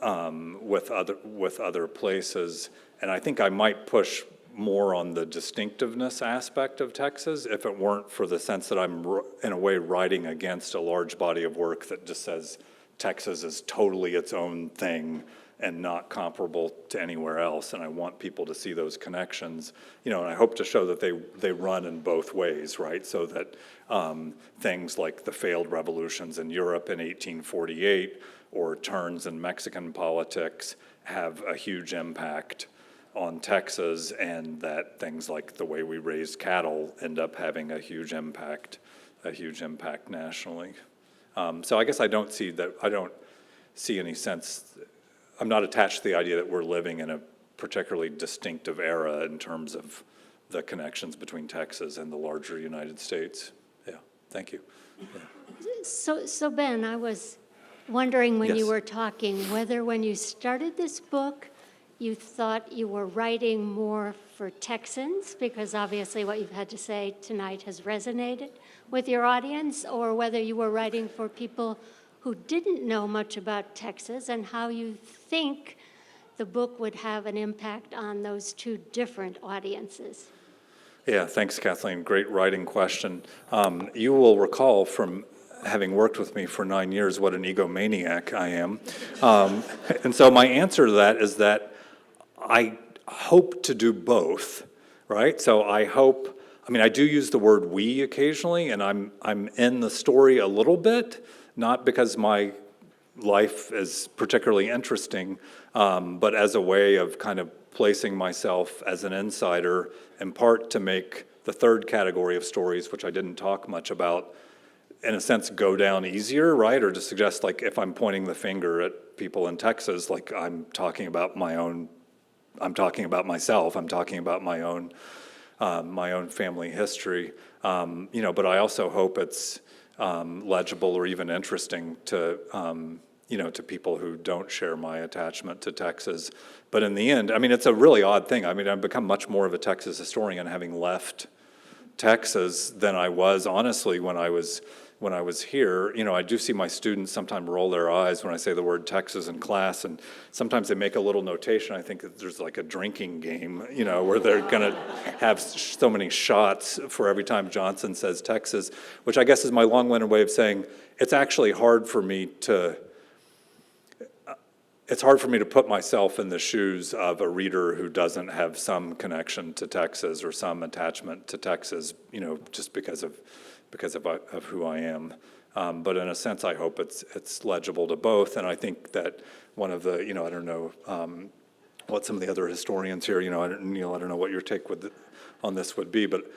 with other places. And I think I might push more on the distinctiveness aspect of Texas if it weren't for the sense that I'm in a way writing against a large body of work that just says Texas is totally its own thing and not comparable to anywhere else, and I want people to see those connections, and I hope to show that they run in both ways, right? So that things like the failed revolutions in Europe in 1848 or turns in Mexican politics have a huge impact on Texas, and that things like the way we raise cattle end up having a huge impact nationally. So I guess I don't see any sense. I'm not attached to the idea that we're living in a particularly distinctive era in terms of the connections between Texas and the larger United States. Yeah, thank you. Yeah. So Ben, I was wondering when you Yes. were talking whether when you started this book, you thought you were writing more for Texans, because obviously what you've had to say tonight has resonated with your audience, or whether you were writing for people who didn't know much about Texas, and how you think the book would have an impact on those two different audiences. Yeah, thanks, Kathleen. Great writing question. You will recall from having worked with me for 9 years what an egomaniac I am. And so my answer to that is that I hope to do both, right? So I do use the word we occasionally, and I'm in the story a little bit, not because my life is particularly interesting, but as a way of kind of placing myself as an insider, in part to make the third category of stories, which I didn't talk much about, in a sense go down easier, right? Or to suggest, like, if I'm pointing the finger at people in Texas, like I'm talking about myself, I'm talking about my own family history, but I also hope it's legible or even interesting to to people who don't share my attachment to Texas. But in the end, it's a really odd thing. I've become much more of a Texas historian having left Texas than I was, honestly, when I was here. I do see my students sometimes roll their eyes when I say the word Texas in class, and sometimes they make a little notation. I think that there's like a drinking game, where they're gonna have so many shots for every time Johnson says Texas, which I guess is my long-winded way of saying it's actually hard for me to put myself in the shoes of a reader who doesn't have some connection to Texas or some attachment to Texas, just because of who I am. But in a sense, I hope it's legible to both. And I think that one of the, I don't know what some of the other historians here, Neil, I don't know what your take on this would be, but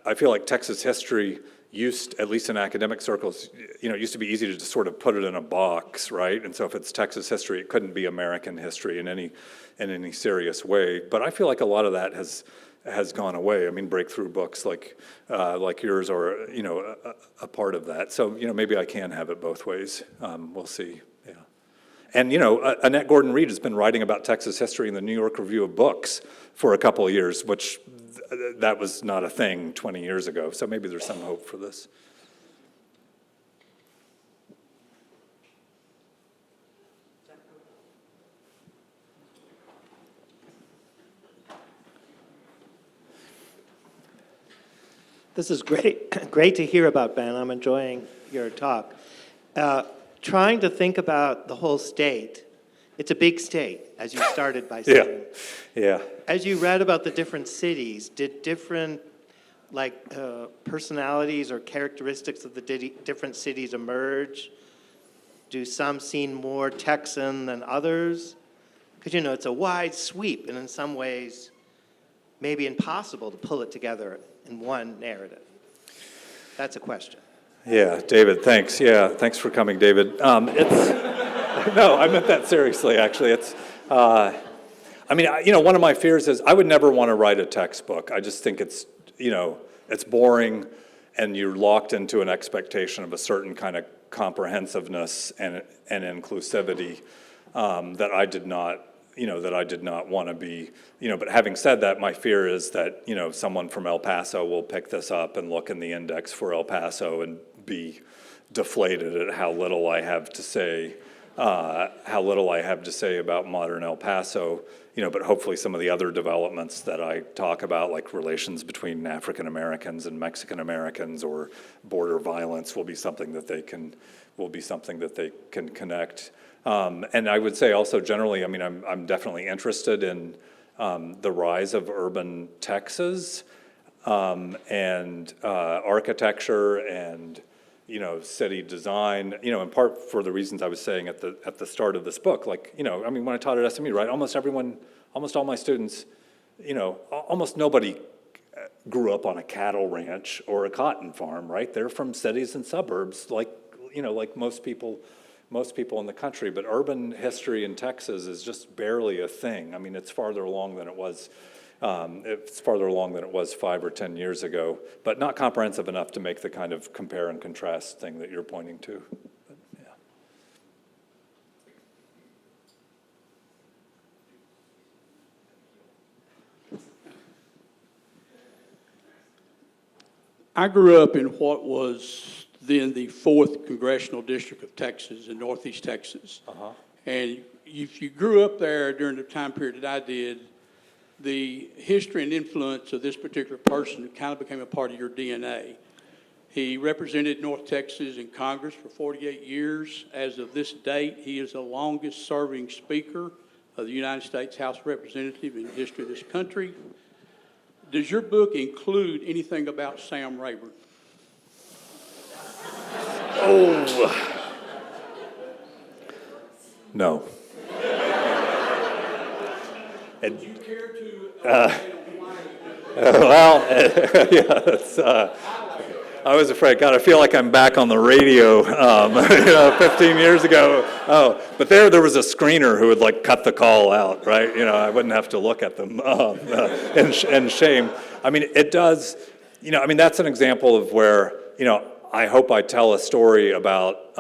I feel like Texas history used, at least in academic circles, it used to be easy to just sort of put it in a box, right? And so if it's Texas history, it couldn't be American history in any serious way. But I feel like a lot of that has gone away. Breakthrough books like yours are, a part of that. So, maybe I can have it both ways. We'll see. Yeah. And, Annette Gordon-Reed has been writing about Texas history in the New York Review of Books for a couple of years, which that was not a thing 20 years ago. So maybe there's some hope for this. This is great, great to hear about, Ben. I'm enjoying your talk. Trying to think about the whole state. It's a big state, as you started by saying. Yeah. As you read about the different cities, did different personalities or characteristics of the different cities emerge? Do some seem more Texan than others? Because, it's a wide sweep, and in some ways, maybe impossible to pull it together in one narrative. That's a question. Yeah, David, thanks. Yeah, thanks for coming, David. No, I meant that seriously, actually. One of my fears is I would never want to write a textbook. I just think it's boring, and you're locked into an expectation of a certain kind of comprehensiveness and inclusivity that I did not want to be, but having said that, my fear is that, someone from El Paso will pick this up and look in the index for El Paso and be deflated at how little I have to say about modern El Paso, but hopefully some of the other developments that I talk about, like relations between African Americans and Mexican Americans or border violence, will be something that they can connect. And I would say also generally, I'm definitely interested in the rise of urban Texas and architecture and city design. In part for the reasons I was saying at the start of this book. When I taught at SMU, right, almost all my students, almost nobody grew up on a cattle ranch or a cotton farm, right? They're from cities and suburbs, like most people in the country, but urban history in Texas is just barely a thing. It's farther along than it was. It's farther along than it was 5 or 10 years ago, but not comprehensive enough to make the kind of compare and contrast thing that you're pointing to. But, yeah. I grew up in what was then the 4th Congressional District of Texas in Northeast Texas. And if you grew up there during the time period that I did, the history and influence of this particular person kind of became a part of your DNA. He represented North Texas in Congress for 48 years. As of this date, he is the longest serving speaker of the United States House of Representatives in the history of this country. Does your book include anything about Sam Rayburn? Oh. No. Would you care to I was afraid, God, I feel like I'm back on the radio, 15 years ago. Oh, but there was a screener who would cut the call out, right? I wouldn't have to look at them in shame. It does, that's an example of where, I hope I tell a story about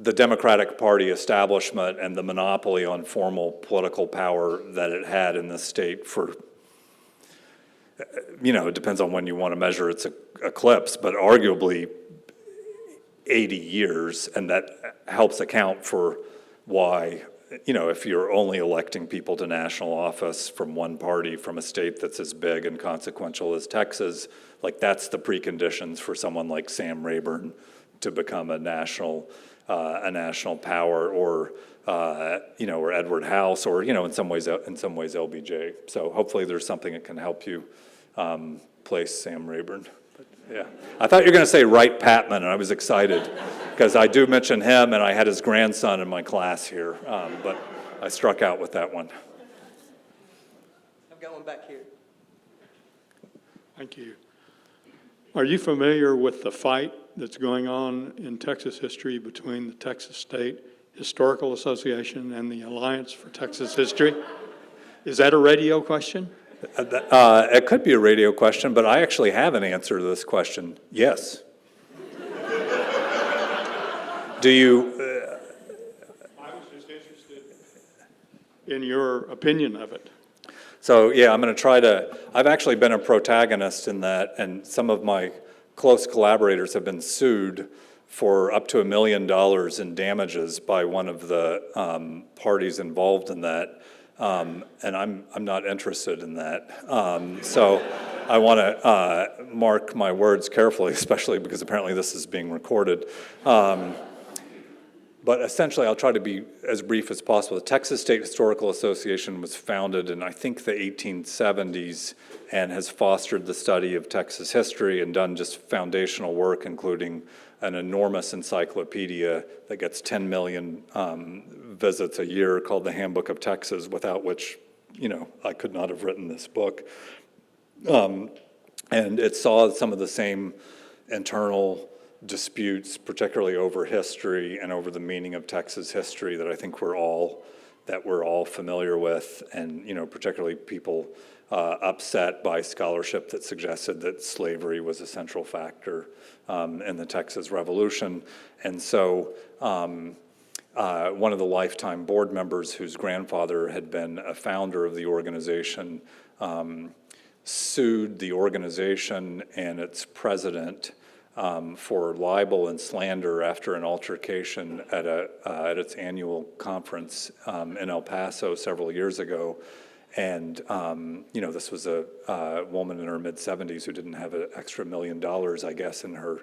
the Democratic Party establishment and the monopoly on formal political power that it had in the state for, it depends on when you want to measure its eclipse, but arguably 80 years, and that helps account for why, if you're only electing people to national office from one party from a state that's as big and consequential as Texas, that's the preconditions for someone like Sam Rayburn to become a national power, or or Edward House, or in some ways LBJ. So hopefully there's something that can help you place Sam Rayburn. But, yeah, I thought you were going to say Wright Patman, and I was excited because I do mention him, and I had his grandson in my class here, but I struck out with that one. I've got one back here. Thank you. Are you familiar with the fight that's going on in Texas history between the Texas State Historical Association and the Alliance for Texas History? Is that a radio question? It could be a radio question, but I actually have an answer to this question. Yes. Do you? I was just interested in your opinion of it. So, yeah, I'm going to try to, I've actually been a protagonist in that, and some of my close collaborators have been sued for up to $1 million in damages by one of the parties involved in that. And I'm not interested in that. So I want to mark my words carefully, especially because apparently this is being recorded. But essentially, I'll try to be as brief as possible. The Texas State Historical Association was founded in, I think, the 1870s and has fostered the study of Texas history and done just foundational work, including an enormous encyclopedia that gets 10 million visits a year called the Handbook of Texas, without which, I could not have written this book. And it saw some of the same internal disputes, particularly over history and over the meaning of Texas history, that I think we're all familiar with, and particularly people upset by scholarship that suggested that slavery was a central factor in the Texas Revolution. And so one of the lifetime board members, whose grandfather had been a founder of the organization, sued the organization and its president for libel and slander after an altercation at its annual conference in El Paso several years ago. And this was a woman in her mid-70s who didn't have an extra $1 million, I guess, in her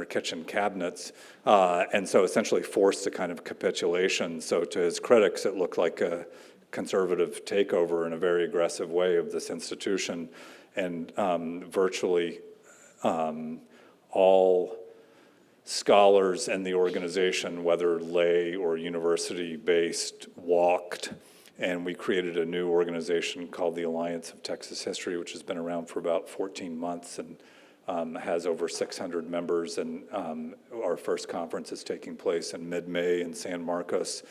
kitchen cabinets, and so essentially forced a kind of capitulation. So to his critics, it looked like a conservative takeover in a very aggressive way of this institution, and virtually all scholars in the organization, whether lay or university-based, walked, and we created a new organization called the Alliance of Texas History, which has been around for about 14 months and has over 600 members, and our first conference is taking place in mid-May in San Marcos,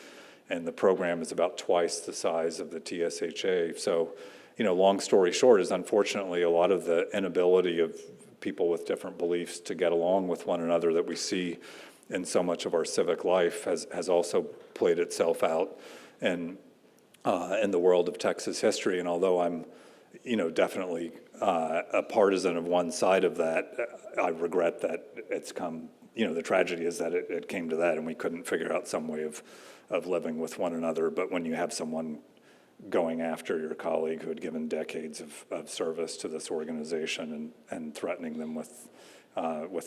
and the program is about twice the size of the TSHA. So, long story short is, unfortunately, a lot of the inability of people with different beliefs to get along with one another that we see in so much of our civic life has also played itself out in the world of Texas history. And although I'm, definitely a partisan of one side of that, I regret that it's come, the tragedy is that it came to that, and we couldn't figure out some way of living with one another. But when you have someone going after your colleague who had given decades of service to this organization and threatening them with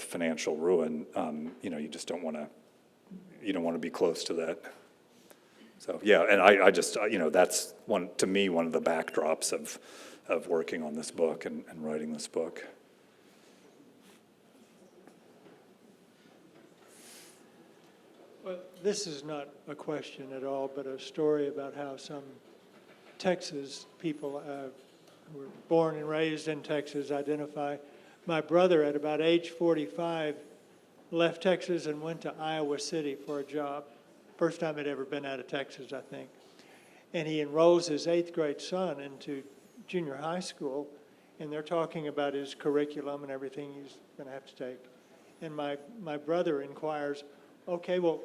financial ruin, you just don't want to be close to that. So yeah, and I just that's one of the backdrops of working on this book and writing this book. Well, this is not a question at all, but a story about how some Texas people who were born and raised in Texas identify. My brother, at about age 45, left Texas and went to Iowa City for a job. First time he'd ever been out of Texas, I think. And he enrolls his 8th grade son into junior high school, and they're talking about his curriculum and everything he's going to have to take. And my brother inquires, okay, well,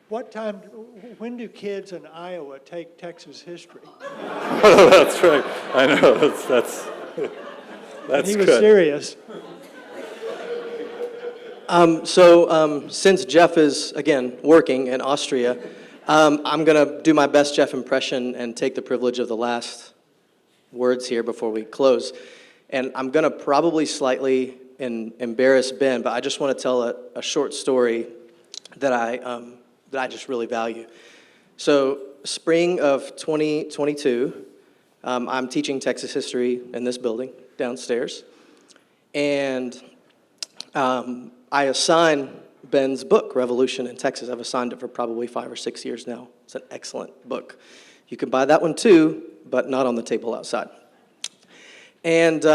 when do kids in Iowa take Texas history? That's right. I know. That's And he was good. serious. Since Jeff is, again, working in Austria, I'm going to do my best Jeff impression and take the privilege of the last words here before we close. And I'm going to probably slightly embarrass Ben, but I just want to tell a short story that I just really value. So spring of 2022, I'm teaching Texas history in this building downstairs. And I assign Ben's book, Revolution in Texas. I've assigned it for probably 5 or 6 years now. It's an excellent book. You can buy that one too, but not on the table outside. And 2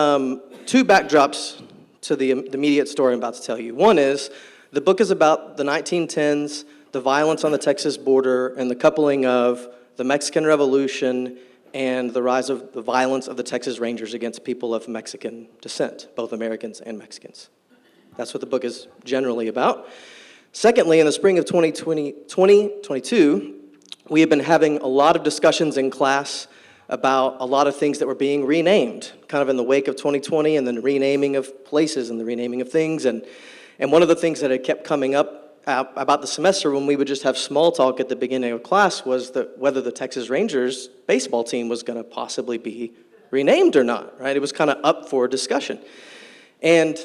backdrops to the immediate story I'm about to tell you. One is, the book is about the 1910s, the violence on the Texas border, and the coupling of the Mexican Revolution and the rise of the violence of the Texas Rangers against people of Mexican descent, both Americans and Mexicans. That's what the book is generally about. Secondly, in the spring of 2022, we have been having a lot of discussions in class about a lot of things that were being renamed, kind of in the wake of 2020 and the renaming of places and the renaming of things. And one of the things that had kept coming up about the semester when we would just have small talk at the beginning of class was that whether the Texas Rangers baseball team was going to possibly be renamed or not, right? It was kind of up for discussion. And,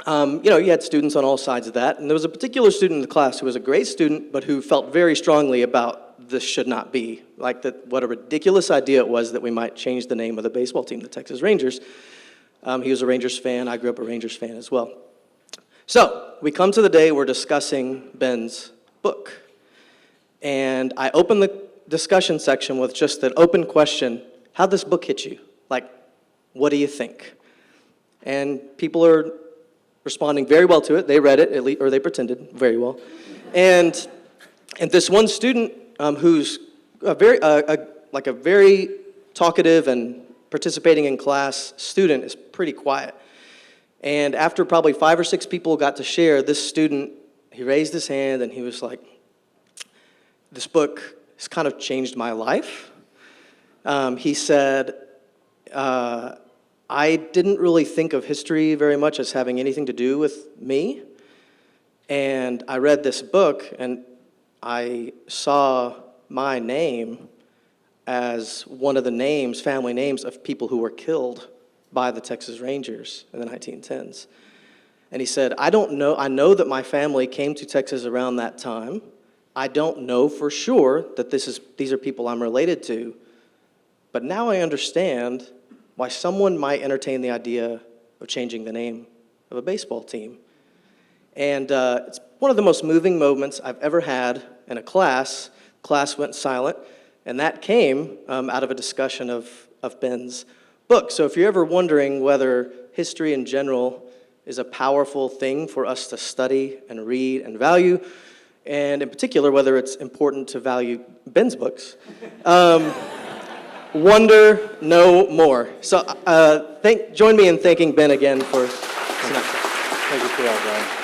you had students on all sides of that. And there was a particular student in the class who was a great student, but who felt very strongly about this should not be. Like that, what a ridiculous idea it was that we might change the name of the baseball team, the Texas Rangers. He was a Rangers fan. I grew up a Rangers fan as well. So we come to the day we're discussing Ben's book. And I open the discussion section with just an open question: how'd this book hit you? Like, what do you think? And people are responding very well to it. They read it, at least, or they pretended very well. And this one student who's a very talkative and participating in class student is pretty quiet. And after probably 5 or 6 people got to share, this student, he raised his hand and he was like, this book has kind of changed my life. He said, I didn't really think of history very much as having anything to do with me. And I read this book and I saw my name as one of the names, family names of people who were killed by the Texas Rangers in the 1910s. And he said, I know that my family came to Texas around that time. I don't know for sure that these are people I'm related to, but now I understand why someone might entertain the idea of changing the name of a baseball team. And it's one of the most moving moments I've ever had in a class. Class went silent, and that came out of a discussion of Ben's book. So if you're ever wondering whether history in general is a powerful thing for us to study and read and value, and in particular whether it's important to value Ben's books, wonder no more. So join me in thanking Ben again for tonight. Thank you for that, Brian.